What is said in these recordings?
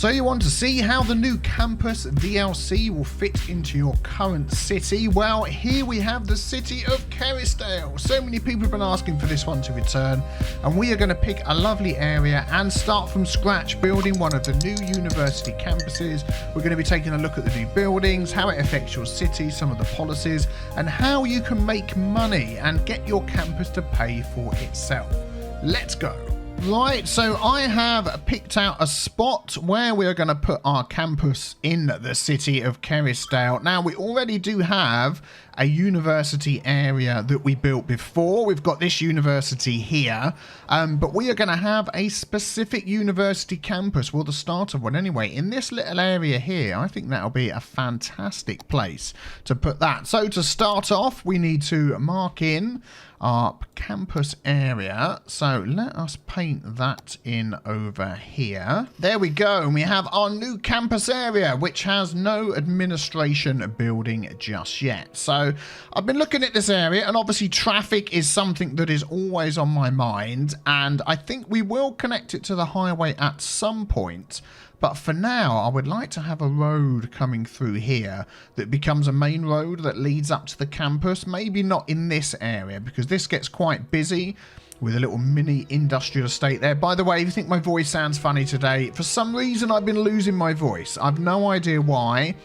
So you want to see how the new campus DLC will fit into your current city? Well, here we have the city of Kerrisdale. So many people have been asking for this one to return, and we are going to pick a lovely area and start from scratch building one of the new university campuses. We're going to be taking a look at the new buildings, how it affects your city, some of the policies, and how you can make money and get your campus to pay for itself. Let's go. Right, so I have picked out a spot where we are going to put our campus in the city of Kerrisdale. Now, we already do have a university area that we built before. We've got this university here, but we are going to have a specific university campus, well, the start of one anyway, in this little area here. I think that'll be a fantastic place to put that. So to start off, we need to mark in our campus area. So let us paint that in over here. There we go. And we have our new campus area, which has no administration building just yet. So I've been looking at this area, and obviously traffic is something that is always on my mind, and I think we will connect it to the highway at some point. But for now, I would like to have a road coming through here that becomes a main road that leads up to the campus. Maybe not in this area, because this gets quite busy with a little mini industrial estate there. By the way, if you think my voice sounds funny today, for some reason I've been losing my voice. I've no idea why.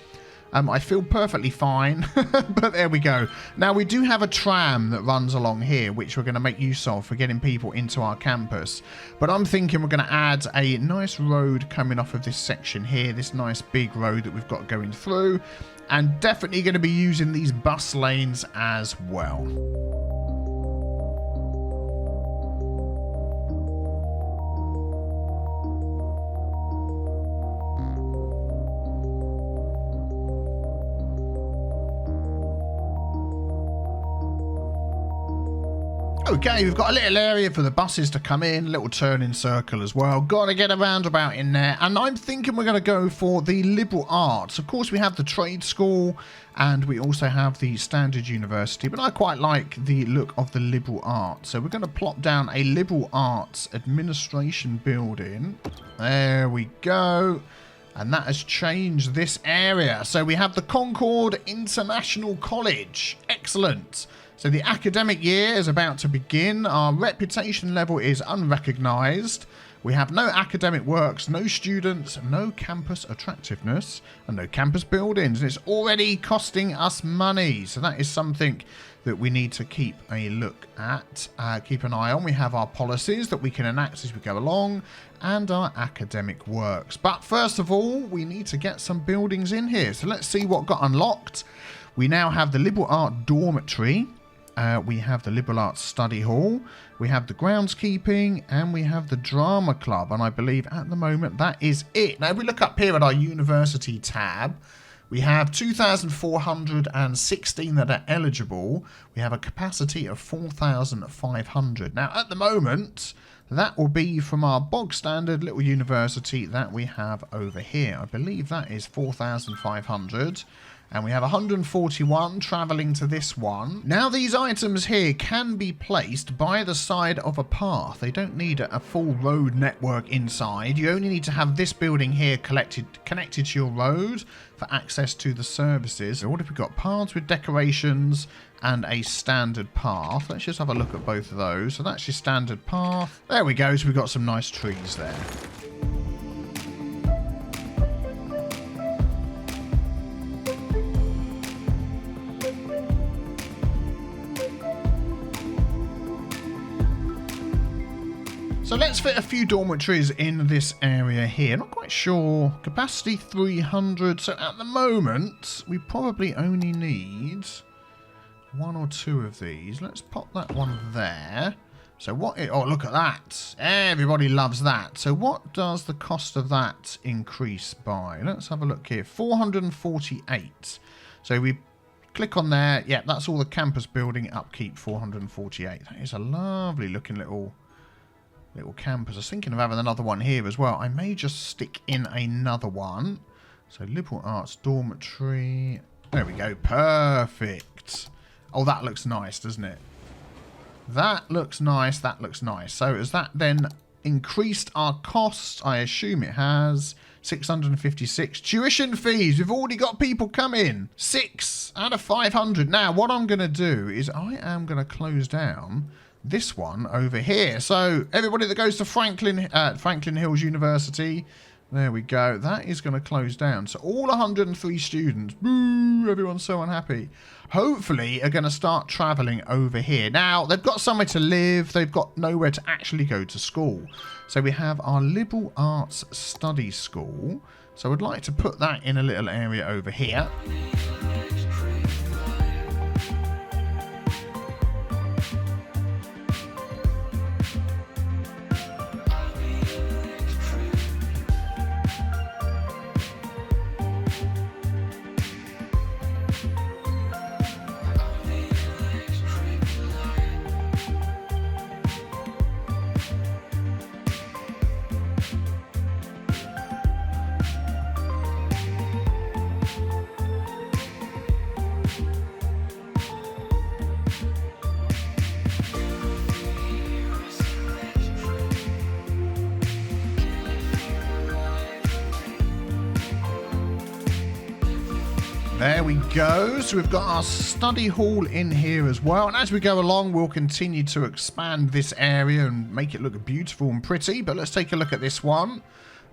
I feel perfectly fine, but there we go. Now, we do have a tram that runs along here, which we're going to make use of for getting people into our campus. But I'm thinking we're going to add a nice road coming off of this section here, this nice big road that we've got going through, and definitely going to be using these bus lanes as well. Okay, we've got a little area for the buses to come in, a little turning circle as well. Got to get a roundabout in there. And I'm thinking we're going to go for the liberal arts. Of course, we have the trade school and we also have the standard university. But I quite like the look of the liberal arts. So we're going to plop down a liberal arts administration building. There we go. And that has changed this area. So we have the Concord International College. Excellent. So the academic year is about to begin. Our reputation level is unrecognised. We have no academic works, no students, no campus attractiveness, and no campus buildings. And it's already costing us money. So that is something that we need to keep a look at, keep an eye on. We have our policies that we can enact as we go along, and our academic works. But first of all, we need to get some buildings in here. So let's see what got unlocked. We now have the liberal art dormitory. We have the liberal arts study hall, we have the groundskeeping, and we have the drama club. And I believe at the moment that is it. Now, if we look up here at our university tab, we have 2,416 that are eligible. We have a capacity of 4,500. Now, at the moment, that will be from our bog standard little university that we have over here. I believe that is 4,500. And we have 141 travelling to this one. Now, these items here can be placed by the side of a path. They don't need a full road network inside. You only need to have this building here connected to your road for access to the services. So what have we got? Paths with decorations and a standard path. Let's just have a look at both of those. So that's your standard path. There we go. So we've got some nice trees there. So let's fit a few dormitories in this area here. Not quite sure. Capacity 300. So at the moment, we probably only need one or two of these. Let's pop that one there. So what... oh, look at that. Everybody loves that. So what does the cost of that increase by? Let's have a look here. 448. So we click on there. Yeah, that's all the campus building upkeep, 448. That is a lovely looking little campus. I was thinking of having another one here as well. I may just stick in another one. So liberal arts dormitory. There we go. Perfect. Oh, that looks nice, doesn't it? That looks nice. That looks nice. So has that then increased our costs? I assume it has. 656. Tuition fees. We've already got people coming. 6 out of 500. Now, what I'm going to do is I am going to close down this one over here. So everybody that goes to Franklin Hills University, there we go. That is going to close down. So all 103 students, boo, everyone's so unhappy, hopefully are going to start traveling over here. Now, they've got somewhere to live. They've got nowhere to actually go to school. So we have our Liberal Arts Study School. So I'd like to put that in a little area over here. There we go. So we've got our study hall in here as well. And as we go along, we'll continue to expand this area and make it look beautiful and pretty. But let's take a look at this one.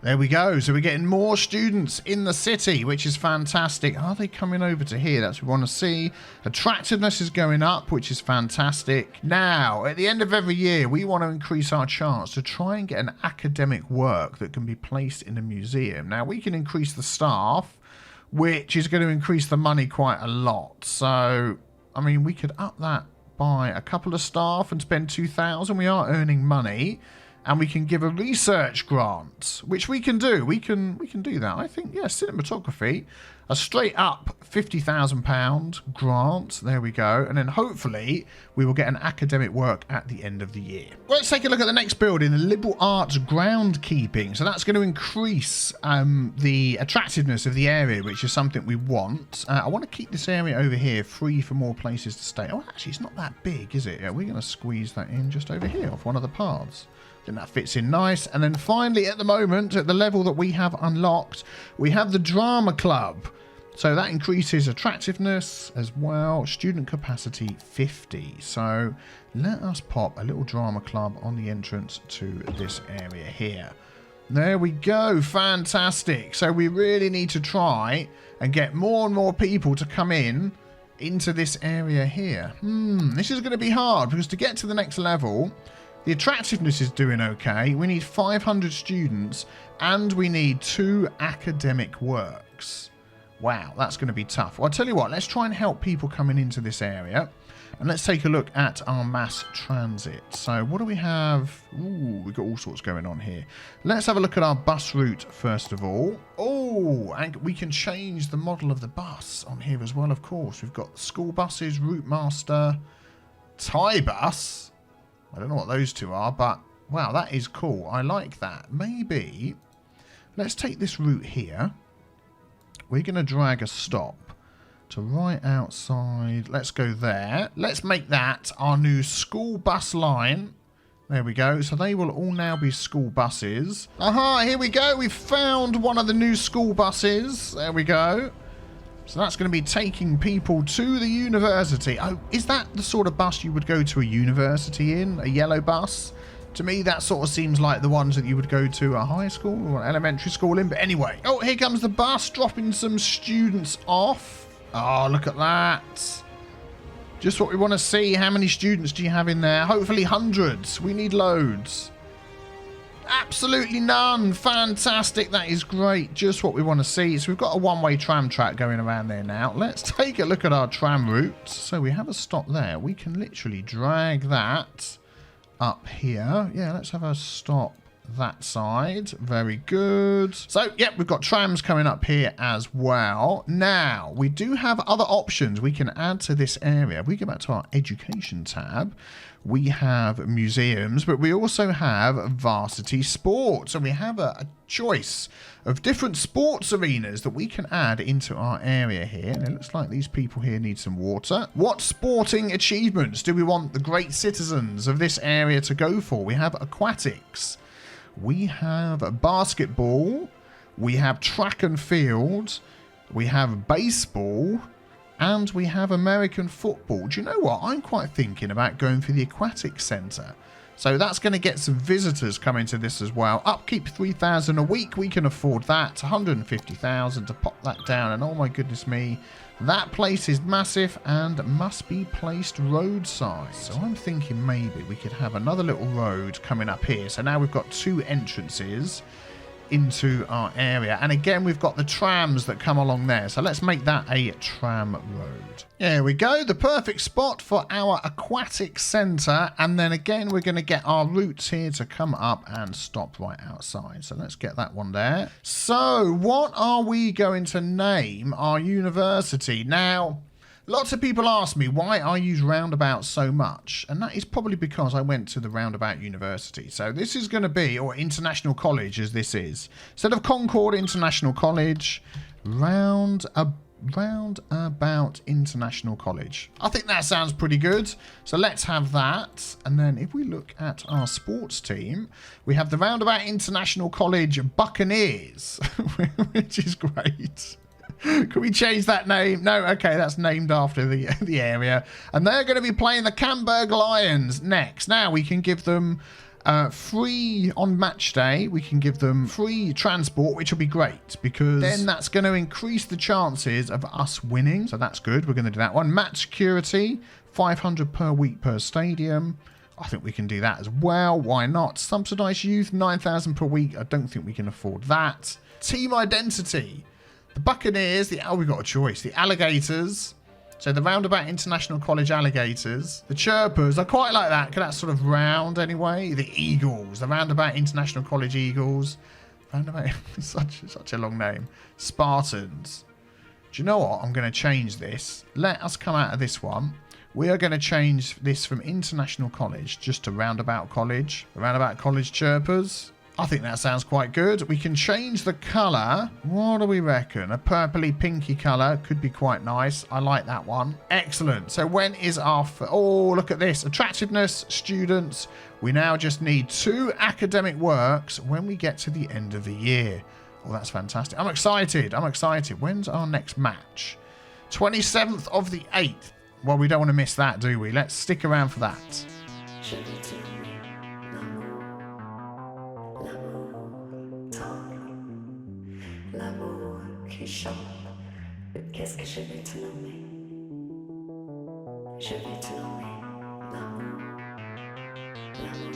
There we go. So we're getting more students in the city, which is fantastic. Are they coming over to here? That's what we want to see. Attractiveness is going up, which is fantastic. Now, at the end of every year, we want to increase our chance to try and get an academic work that can be placed in a museum. Now, we can increase the staff, which is going to increase the money quite a lot. So, I mean, we could up that by a couple of staff and spend 2,000. We are earning money, and we can give a research grant, which we can do. We can do that. I think, yeah, cinematography, a straight up £50,000 grant. There we go. And then hopefully we will get an academic work at the end of the year. Well, let's take a look at the next building, the Liberal Arts Groundkeeping. So that's going to increase the attractiveness of the area, which is something we want. I want to keep this area over here free for more places to stay. Oh, actually, it's not that big, is it? Yeah, we're going to squeeze that in just over here off one of the paths. Then that fits in nice. And then finally, at the moment, at the level that we have unlocked, we have the drama club. So that increases attractiveness as well. Student capacity 50. So let us pop a little drama club on the entrance to this area here. There we go. Fantastic. So we really need to try and get more and more people to come into this area here. This is going to be hard because to get to the next level, the attractiveness is doing okay. We need 500 students and we need 2 academic works. Wow, that's going to be tough. Well, I'll tell you what, let's try and help people coming into this area. And let's take a look at our mass transit. So what do we have? Ooh, we've got all sorts going on here. Let's have a look at our bus route first of all. Oh, and we can change the model of the bus on here as well, of course. We've got school buses, Route Master, Thai bus. I don't know what those two are, but wow, that is cool. I like that. Maybe let's take this route here. We're going to drag a stop to right outside. Let's go there. Let's make that our new school bus line. There we go. So they will all now be school buses. Aha, here we go. We've found one of the new school buses. There we go. So that's going to be taking people to the university. Oh, is that the sort of bus you would go to a university in? A yellow bus? To me, that sort of seems like the ones that you would go to a high school or an elementary school in. But anyway. Oh, here comes the bus dropping some students off. Oh, look at that. Just what we want to see. How many students do you have in there? Hopefully hundreds. We need loads. Absolutely none. Fantastic. That is great. Just what we want to see. So we've got a one-way tram track going around there now. Let's take a look at our tram route. So we have a stop there. We can literally drag that up here. Yeah, let's have a stop that side. Very good. So, yep, we've got trams coming up here as well. Now, we do have other options we can add to this area. If we go back to our education tab, we have museums, but we also have varsity sports. And we have a choice of different sports arenas that we can add into our area here. And it looks like these people here need some water. What sporting achievements do we want the great citizens of this area to go for? We have aquatics. We have basketball. We have track and field. We have baseball. And we have American football. Do you know what? I'm quite thinking about going for the aquatic centre. So that's going to get some visitors coming to this as well. Upkeep 3,000 a week. We can afford that. 150,000 to pop that down. And oh my goodness me, that place is massive and must be placed roadside. So I'm thinking maybe we could have another little road coming up here. So now we've got 2 entrances into our area, and again we've got the trams that come along there, so let's make that a tram road. There we go, the perfect spot for our aquatic centre, and then again we're going to get our routes here to come up and stop right outside, so let's get that one there. So what are we going to name our university? Now, lots of people ask me why I use roundabouts so much, and that is probably because I went to the Roundabout University. So this is going to be, or International College as this is. Instead of Concord International College, Roundabout International College. I think that sounds pretty good. So let's have that. And then if we look at our sports team, we have the Roundabout International College Buccaneers, which is great. Can we change that name? No, okay, that's named after the area. And they're going to be playing the Camberg Lions next. Now, we can give them free, on match day, we can give them free transport, which will be great, because then that's going to increase the chances of us winning. So that's good. We're going to do that one. Match security, 500 per week per stadium. I think we can do that as well. Why not? Subsidised youth, 9,000 per week. I don't think we can afford that. Team identity. The Buccaneers, we've got a choice. The Alligators, so the Roundabout International College Alligators. The Chirpers, I quite like that, because that's sort of round anyway. The Eagles, the Roundabout International College Eagles. Roundabout, such a long name. Spartans. Do you know what? I'm going to change this. Let us come out of this one. We are going to change this from International College just to Roundabout College. The Roundabout College Chirpers. I think that sounds quite good. We can change the colour. What do we reckon? A purpley pinky colour could be quite nice. I like that one. Excellent. So when is our... Oh, look at this. Attractiveness, students. We now just need 2 academic works when we get to the end of the year. Oh, that's fantastic. I'm excited. I'm excited. When's our next match? 27th of the 8th. Well, we don't want to miss that, do we? Let's stick around for that. Qu'est-ce que je vais te nommer? Je vais te nommer l'amour, l'amour,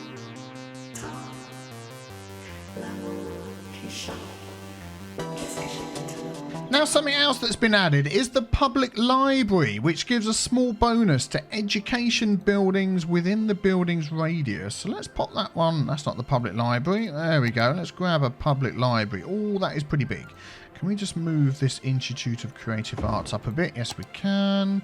l'amour qui chante. Qu'est-ce que je vais te nommer? Now, something else that's been added is the public library, which gives a small bonus to education buildings within the building's radius. So let's pop that one. That's not the public library. There we go. Let's grab a public library. Oh, that is pretty big. Can we just move this Institute of Creative Arts up a bit? Yes, we can.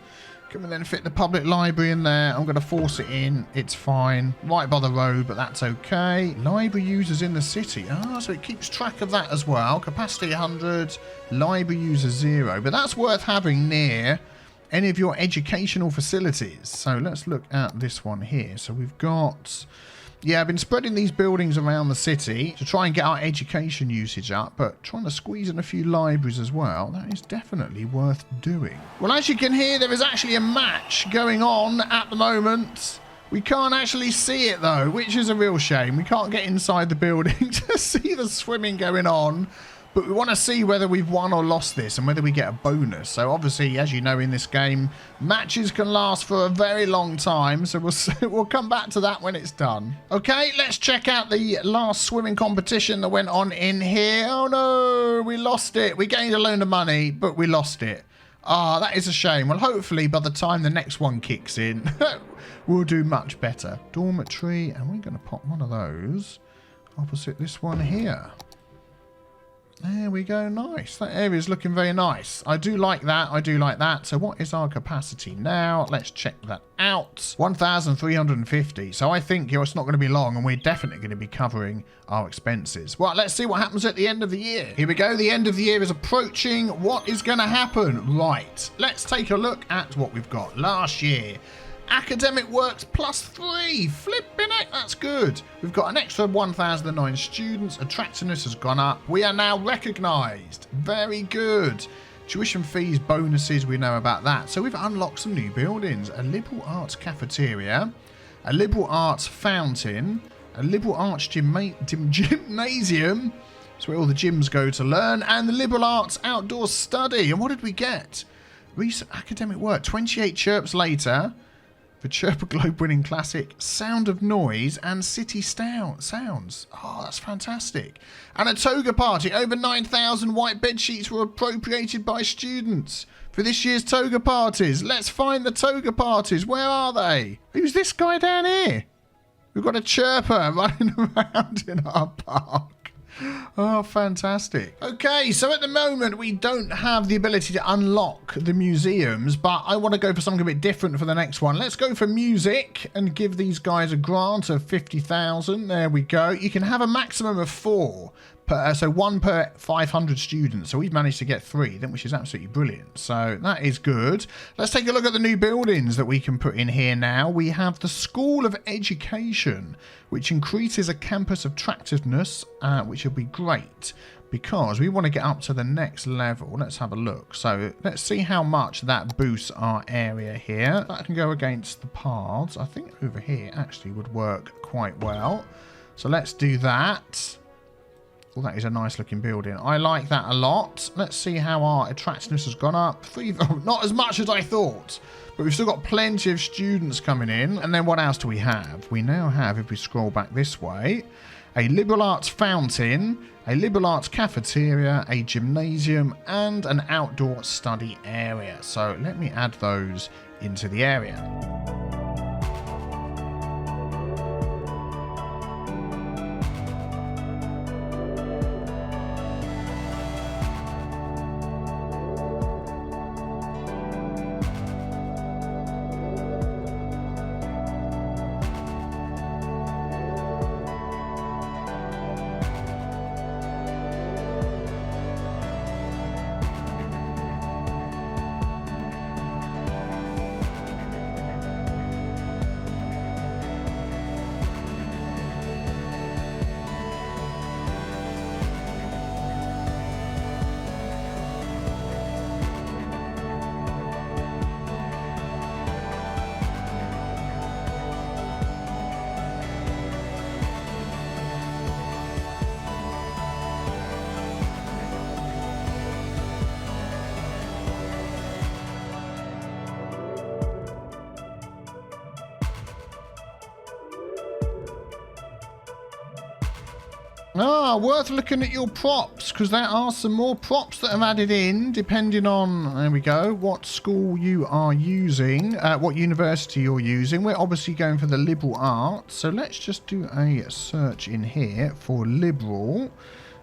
Can we then fit the public library in there? I'm going to force it in. It's fine. Right by the road, but that's okay. Library users in the city. Ah, so it keeps track of that as well. Capacity 100. Library users 0. But that's worth having near any of your educational facilities. So let's look at this one here. So we've got... Yeah, I've been spreading these buildings around the city to try and get our education usage up, but trying to squeeze in a few libraries as well, that is definitely worth doing. Well, as you can hear, there is actually a match going on at the moment. We can't actually see it, though, which is a real shame. We can't get inside the building to see the swimming going on. But we want to see whether we've won or lost this and whether we get a bonus. So obviously, as you know, in this game, matches can last for a very long time. So we'll come back to that when it's done. Okay, let's check out the last swimming competition that went on in here. Oh no, we lost it. We gained a load of money, but we lost it. Ah, that is a shame. Well, hopefully by the time the next one kicks in, we'll do much better. Dormitory, and we're going to pop one of those opposite this one here. There we go, nice. That area is looking very nice. I do like that, I do like that. So what is our capacity now? Let's check that out. 1,350. So I think it's not going to be long and we're definitely going to be covering our expenses. Well, let's see what happens at the end of the year. Here we go, the end of the year is approaching. What is going to happen? Right, let's take a look at what we've got last year. Academic works +3. Flipping it, that's good. We've got an extra 1,009 students. Attractiveness has gone up. We are now recognised. Very good. Tuition fees, bonuses, we know about that. So we've unlocked some new buildings. A liberal arts cafeteria, a liberal arts fountain, a liberal arts gymnasium. That's where all the gyms go to learn. And the liberal arts outdoor study. And what did we get? Recent academic work. 28 chirps later. The Chirper Globe winning classic, Sound of Noise, and City Sounds. Oh, that's fantastic. And a toga party. Over 9,000 white bed sheets were appropriated by students for this year's toga parties. Let's find the toga parties. Where are they? Who's this guy down here? We've got a chirper running around in our park. Oh, fantastic. Okay, so at the moment we don't have the ability to unlock the museums, but I want to go for something a bit different for the next one. Let's go for music and give these guys a grant of 50,000. There we go. You can have a maximum of 4. So 1 per 500 students. So we've managed to get 3, which is absolutely brilliant. So that is good. Let's take a look at the new buildings that we can put in here now. We have the School of Education, which increases a campus attractiveness, which will be great because we want to get up to the next level. Let's have a look. So let's see how much that boosts our area here. That can go against the paths. I think over here actually would work quite well. So let's do that. Well, that is a nice looking building. I like that a lot. Let's see how our attractiveness has gone up. Not as much as I thought, but we've still got plenty of students coming in. And then what else do we have? We now have, if we scroll back this way, a liberal arts fountain, a liberal arts cafeteria, a gymnasium, and an outdoor study area. So let me add those into the area. Worth looking at your props, because there are some more props that have added in, depending on, there we go, what school you are using, what university you're using. We're obviously going for the liberal arts, so let's just do a search in here for liberal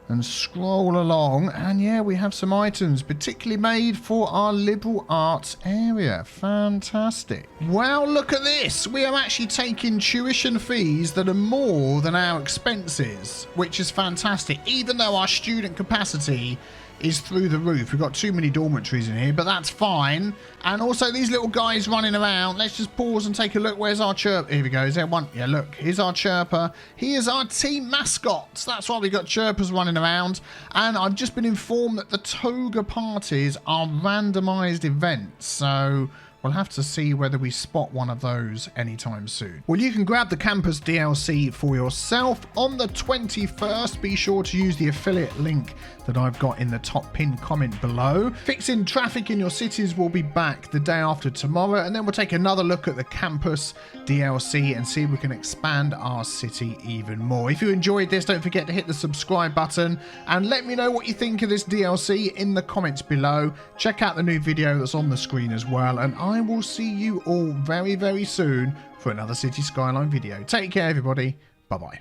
and scroll along, and yeah, we have some items particularly made for our liberal arts area. Fantastic. Well, look at this. We are actually taking tuition fees that are more than our expenses, which is fantastic, even though our student capacity is through the roof. We've got too many dormitories in here, but that's fine. And also these little guys running around. Let's just pause and take a look. Where's our chirp? Here we go. Is there one? Yeah, look. Here's our chirper. He is our team mascot. That's why we got chirpers running around. And I've just been informed that the toga parties are randomized events. So we'll have to see whether we spot one of those anytime soon. Well, you can grab the campus DLC for yourself on the 21st. Be sure to use the affiliate link that I've got in the top pinned comment below. Fixing traffic in your cities will be back the day after tomorrow, and then we'll take another look at the campus DLC and see if we can expand our city even more. If you enjoyed this, don't forget to hit the subscribe button and let me know what you think of this DLC in the comments below. Check out the new video that's on the screen as well, and I will see you all very, very soon for another City Skyline video. Take care, everybody. Bye-bye.